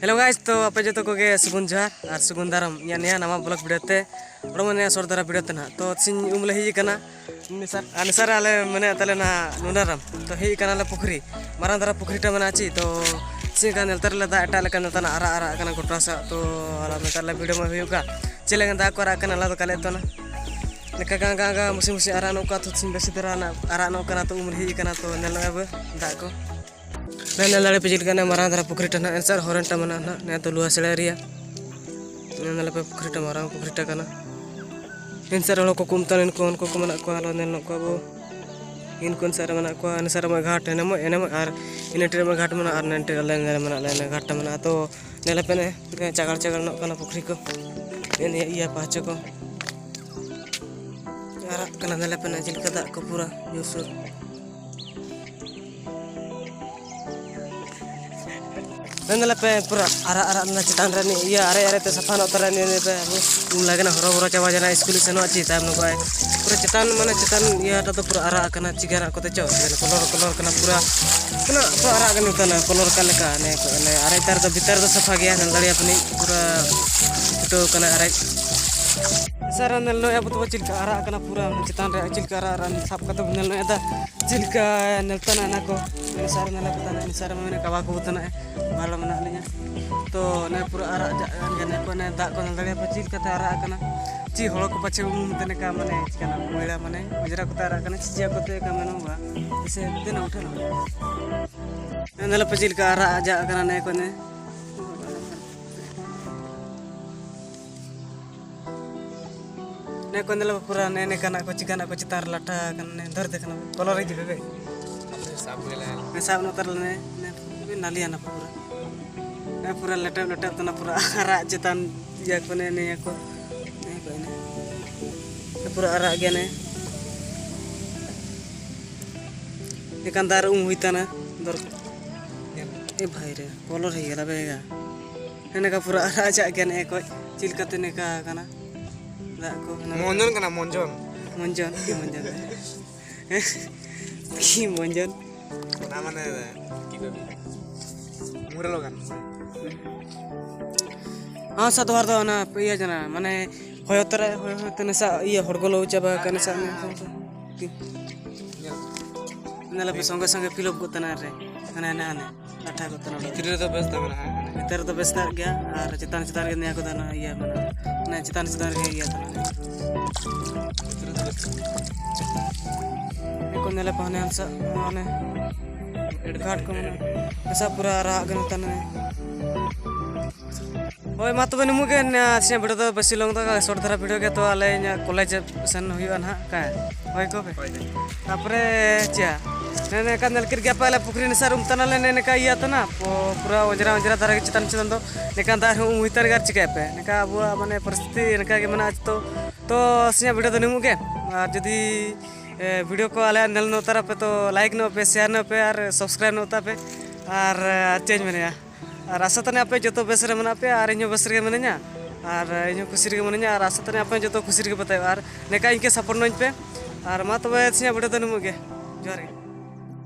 hello guys, तो आपे जो को गे सुगुन जोहार और सुगुन दाराम या नया नवा ब्लॉग वीडियो ते उड़मने सर दारा वीडियो ते ना तो सिंह उमले ही कना निसार आले मने तले ना नुनाराम तो ही कना ले पुखरी मारां दारा पुखरी टा मना ची तो सिंह का नेलतर ले दा एटा ले कना तना आरा आरा कना गोटा सा तो आला मेतर ले वीडियो में हुयुका चले दा को आरा कना ला तो काले तो ना नेका गा मुसी मुसी आरा नो का तो सिंह बेसी दरा ना आरा नो कना तो उमले ही कना तो नेल अब दा को नेल पिजिल कना मारां दारा पुखरी टा ना एंसर होरन टा मना ना ने तो लुआ सेलेरिया नेल पे पुखरी टा मारां पुखरी टा कना एंसर हलो को कुमता इनको उनको को मना को आलो नेल को अब इनको एंसर मना को एंसर में घाट एनेम और इनेटर में घाट मना और नेंटर ले मना ले घाट मना तो नेल पे ने चागड़ चागड़ नो कना पुखरी को एन इया पाचे को आरा कना नेल पे ने जिलका दा को पूरा यूसुर नंदला पे पूरा आरा आरा ना चितान रे इया अरे अरे ते सफा नो तरा ने पे उम लागना हरो हरो चावा जना स्कूल से नो ची ताम नो बाय पूरा चितान माने चितान इया ता तो पूरा आरा कना चिगारा को ते चो कलर कलर कना पूरा तो आरा कना तना कलर का लेका ने अरे तार तो भीतर तो सफा गया नंदली अपनी पूरा तो कना अरे सर नल नो अब तो चिलका आरा कना पूरा चितान रे चिलका आरा साफ का तो नल नो एदा चिलका नल तना ना को सर नल पता नहीं सर मैंने कवा को तना बालो मना लिया तो ने पूरा आरा जाने को ने दा को नंदले पचिल कते आरा कना ची हolo को पछे उम तने का माने चिकना मोइला माने गुजरा को आरा कना चिजिया को ते का मनो बा इसे दिन उठल नंदले पचिल का आरा जा कना ने को ने को नंदले पूरा ने कना को चिकना को चितार लाटा कने धर देखना कलर ही दिबे साब गेला ने साब न तरल ने नालिया ना पूरा ने पूरा लेटप लेटप तना पूरा आरा चितान या को ने को ने पूरा आरा गया ने एकांदार हुईता ना दर ए भाई रे कलर ही गेला बेगा ने का पूरा आरा जा गया ने को चिल कते ने का कना दा को मंजन कना मंजन की मंजन ना माने की बेबी मुरे लोगन हां सातवार दो ना इया जना माने होयतरे होयतने सा इया हड़गलो चाबा कने सा नेला पे संगे संगे फिलअप को तना रे कने ना ने लाठा को तना भीतर तो बेस्ता मना भीतर तो बेस्ता गया और चितान चितान के निया को तना इया माने ना चितान चितान के इया तना एको नेला पहने अंसा माने एडघाट को माने ऐसा पूरा आरा गन तना ओय मा तबे नमुगे से वीडियो तो बेसी लंग ता शॉर्ट धरा वीडियो के तो आले कॉलेज सन हुआ ना का होय को बे तापरे चा ने का नल किर गया पहले पुखरी ने सर तना ले ने का इया तना पूरा ओजरा ओजरा धरा के चितान चितान दो ने का दार उइतर गार चिका पे ने का अब माने परिस्थिति ने का के मना तो से वीडियो तो नमुगे और जदी वीडियो को आले नल नो तरफ पे तो लाइक नो पे शेयर नो पे और सब्सक्राइब नो पे और चेंज मने और आशा तने आपे जो बेस रे मना पे और इनो बेस रे मने냐 और इनो खुशी रे मने냐 और आशा तने आपे जो खुशी रे बताय और नेका इनके सपोर्ट नोñ पे और मा तबे से वीडियो तो नमुगे जोहार